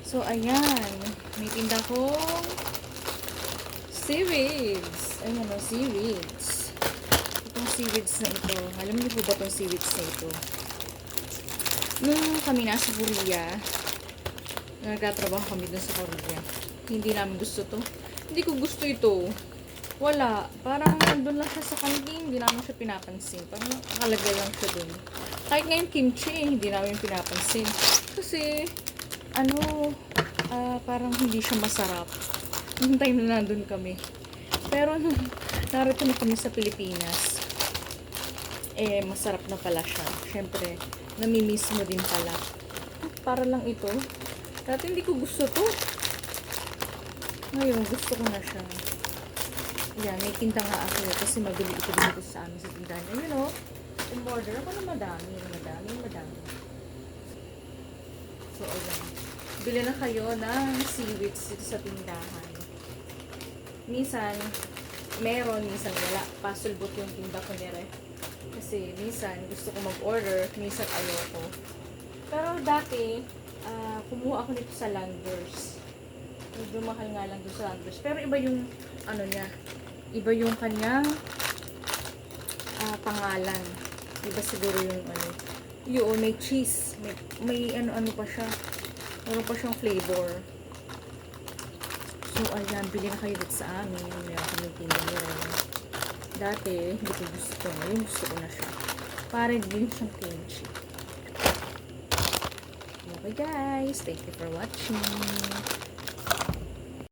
So, ayan. May tinda kong seaweeds. Ayan o, seaweeds. Itong seaweeds na ito. Alam niyo po ba itong seaweeds na ito? Nung kami nasa Korea, nagtatrabaho kami dun sa Korea, hindi namin gusto to. Hindi ko gusto ito. Wala. Parang nandun lang siya sa kantin, hindi namin siya pinapansin. Parang nakalagay lang siya dun. Kahit ngayon kimchi, hindi namin pinapansin. Kasi, parang hindi siya masarap. Nung time na nandun kami. Pero nung narito na kami sa Pilipinas, masarap na pala siya. Siyempre, namimiss mo din pala. Para lang ito. Dati hindi ko gusto to. Ngayon, gusto ko na siya. Yan, may tinta nga ako kasi mabili ito dito sa amin sa tindahan. Ayun o, umorder ako na madami. So, ayan. Bili na kayo ng seaweeds dito sa tindahan. Minsan, meron, minsan wala. Pasulbot yung tinda ko nire. Kasi minsan, gusto ko mag-order, minsan ayoko. Pero dati, kumuha ako nito sa Landers. Medyo mahal nga lang doon sa Landers. Pero iba yung, niya. Iba yung kanyang pangalan. Iba siguro yung yun, may cheese. May ano pa siya. Meron pa siyang flavor. So, ayan, bili na kayo dito sa amin. Meron kami tinda rin. Dati, hindi ko gusto. Ngayon gusto ko na siya. Para hindi siyang kimchi. Okay guys, thank you for watching.